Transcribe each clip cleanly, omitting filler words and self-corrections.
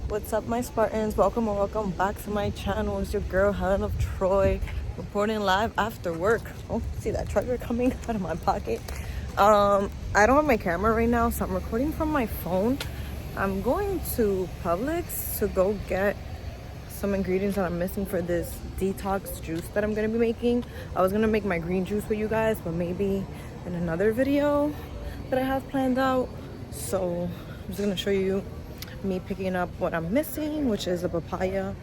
What's up, my Spartans? Welcome or welcome back to my channel. It's your girl Helen of Troy, reporting live after work. Oh, see that charger coming out of my pocket. I don't have my camera right now, so I'm recording from my phone. I'm going to Publix to go get some ingredients that I'm missing for this detox juice that I'm gonna be making. I was gonna make my green juice for you guys, but maybe in another video that I have planned out. So I'm just gonna show you me picking up what I'm missing, which is a papaya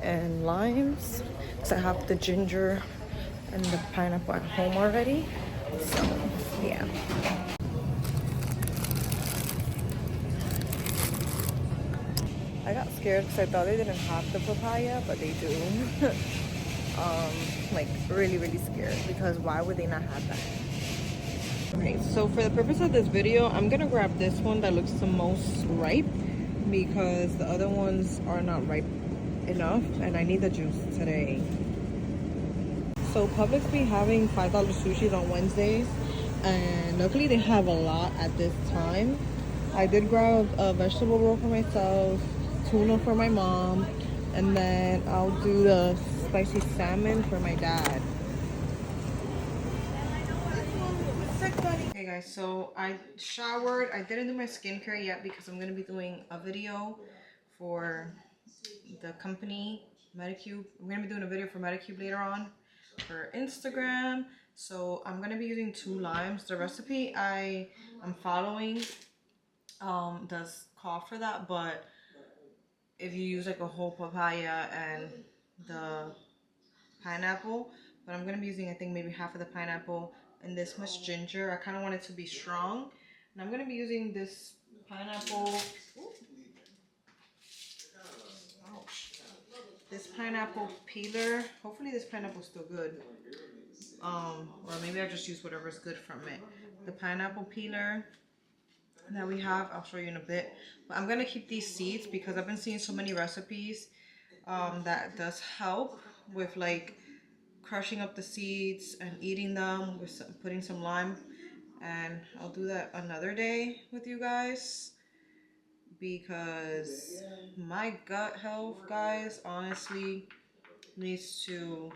and limes, because I have the ginger and the pineapple at home already. So yeah. I got scared because I thought they didn't have the papaya, but they do. Like really scared, because why would they not have that? Okay, so for the purpose of this video, I'm gonna grab this one that looks the most ripe, because the other ones are not ripe enough and I need the juice today. So Publix be having $5 sushis on Wednesdays, and luckily they have a lot at this time. I did grab a vegetable roll for myself, tuna for my mom, and then I'll do the spicy salmon for my dad. Hey guys, so I showered. I didn't do my skincare yet because I'm gonna be doing a video for the company Medicube. I'm gonna be doing a video for Medicube later on for Instagram. So I'm gonna be using 2 limes. The recipe I am following does call for that, but if you use like a whole papaya and the pineapple, but I'm gonna be using, I think, maybe half of the pineapple and this much ginger. I kind of want it to be strong, and I'm gonna be using this pineapple. Ouch. This pineapple peeler. Hopefully this pineapple's still good. Or maybe I just use whatever's good from it. The pineapple peeler that we have, I'll show you in a bit. But I'm gonna keep these seeds because I've been seeing so many recipes that does help with like crushing up the seeds and eating them with putting some lime. And I'll do that another day with you guys, because my gut health, guys, honestly needs to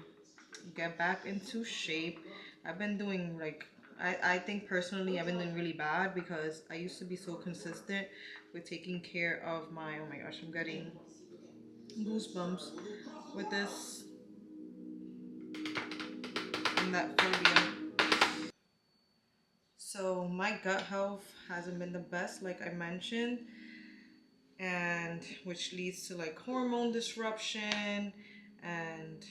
get back into shape. I've been doing like, I think personally I've been doing really bad, because I used to be so consistent with taking care of my, oh my gosh, I'm getting goosebumps with this and that phobia. So my gut health hasn't been the best, like I mentioned, and which leads to like hormone disruption and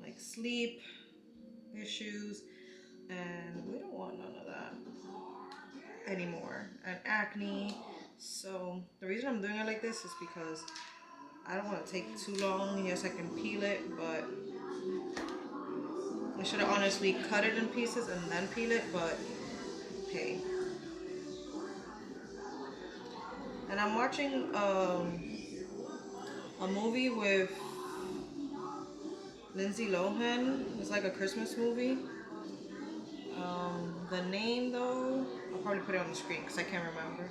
like sleep issues, and we don't want none of that anymore, and acne. So the reason I'm doing it like this is because I don't want to take too long. Yes, I can peel it, but I should have honestly cut it in pieces and then peel it, but hey. And I'm watching a movie with Lindsay Lohan. It's like a Christmas movie. The name though, I'll probably put it on the screen because I can't remember.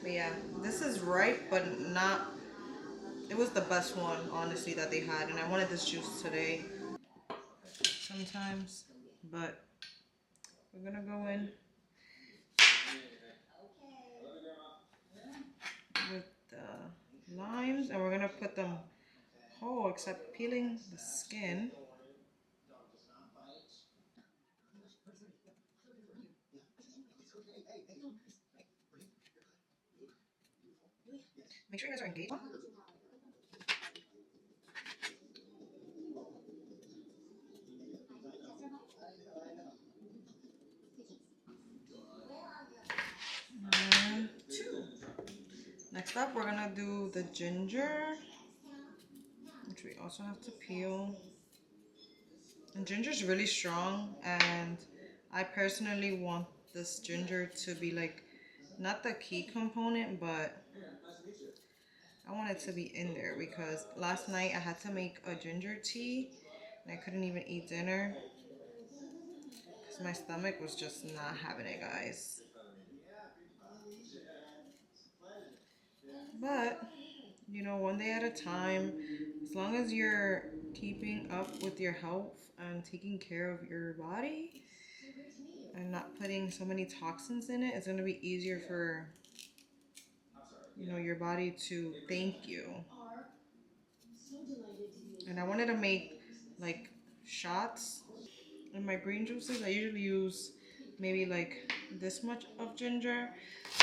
But yeah, this is ripe, but not, it was the best one, honestly, that they had. And I wanted this juice today sometimes. But we're gonna go in with the limes, and we're gonna put them whole except peeling the skin. Make sure you guys are engaged. And 2. Next up, we're gonna do the ginger, which we also have to peel. And ginger is really strong, and I personally want this ginger to be like, not the key component, but I want it to be in there, because last night I had to make a ginger tea and I couldn't even eat dinner because my stomach was just not having it, guys. But, you know, one day at a time, as long as you're keeping up with your health and taking care of your body and not putting so many toxins in it, it's going to be easier for, you know, your body to thank you. And I wanted to make like shots. In my green juices, I usually use maybe like this much of ginger,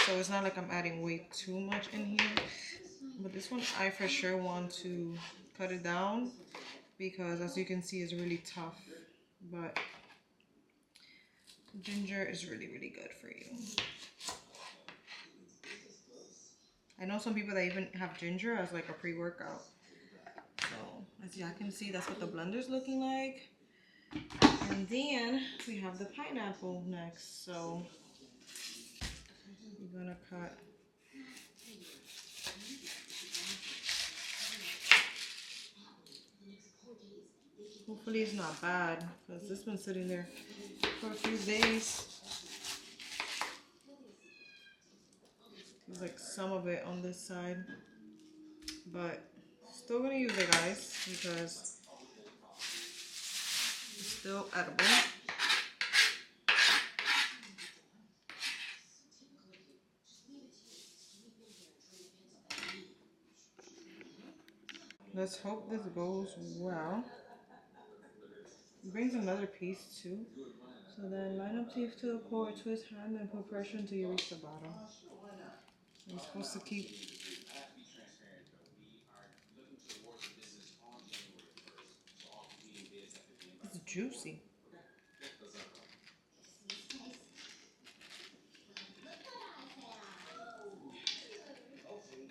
so it's not like I'm adding way too much in here. But this one, I for sure want to cut it down because, as you can see, it's really tough. But ginger is really, really good for you. I know some people that even have ginger as like a pre-workout. So as y'all can see, that's what the blender's looking like. And then we have the pineapple next. So we're gonna cut. Hopefully it's not bad because this one's sitting there for a few days. There's like some of it on this side, but still gonna use it, guys, because it's still edible. Let's hope this goes well. It brings another piece too. So then line up teeth to the core, twist hand, and put pressure until you reach the bottom. You're supposed to keep. It's juicy.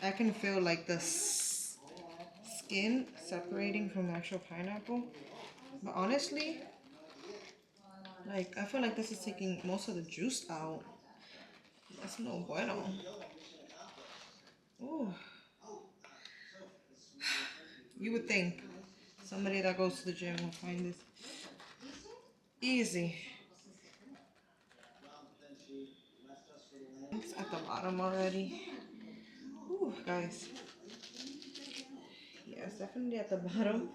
I can feel like the skin separating from the actual pineapple. But honestly, like, I feel like this is taking most of the juice out. That's no bueno. Ooh. You would think somebody that goes to the gym will find this easy. It's at the bottom already. Ooh, guys. Yeah, it's definitely at the bottom.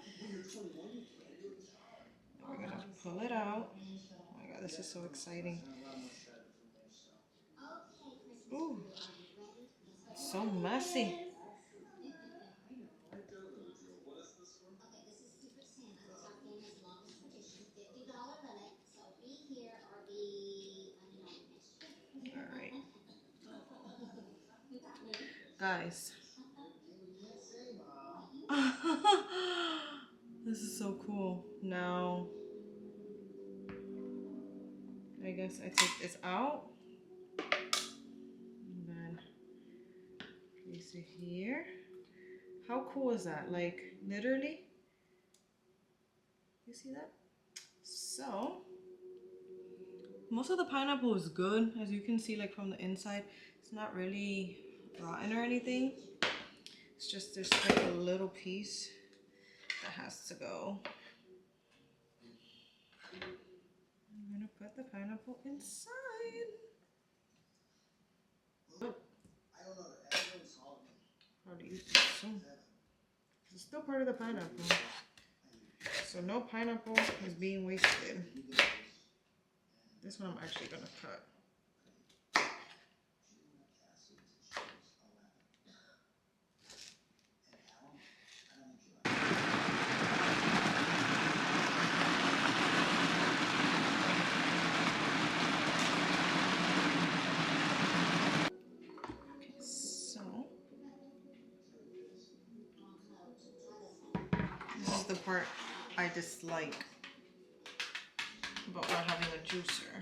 We're gonna pull it out. Oh my god, this is so exciting. Ooh, it's so messy. Alright. Guys. This is so cool. Now, I guess I take this out. And then place it here. How cool is that? Like, literally. You see that? So, most of the pineapple is good. As you can see, like from the inside, it's not really rotten or anything. It's just there's like a little piece that has to go. I'm gonna put the pineapple inside. Oh. How do you use this? So, it's still part of the pineapple. So no pineapple is being wasted. This one I'm actually gonna cut. This is the part I dislike about not having a juicer.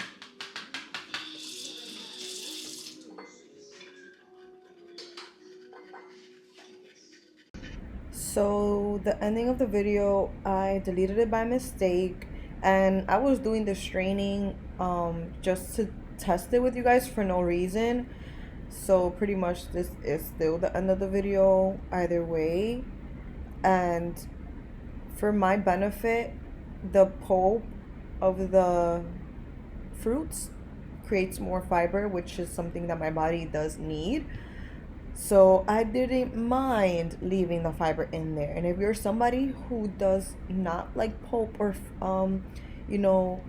So the ending of the video, I deleted it by mistake, and I was doing the straining just to test it with you guys for no reason. So pretty much this is still the end of the video either way. And for my benefit, the pulp of the fruits creates more fiber, which is something that my body does need. So I didn't mind leaving the fiber in there. And if you're somebody who does not like pulp or you know,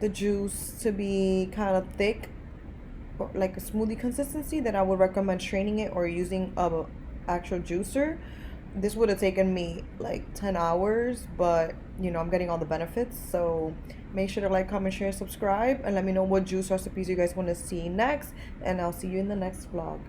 the juice to be kind of thick or like a smoothie consistency, then I would recommend straining it or using a actual juicer. This would have taken me like 10 hours, but you know, I'm getting all the benefits. So make sure to like, comment, share, subscribe, and let me know what juice recipes you guys want to see next. And I'll see you in the next vlog.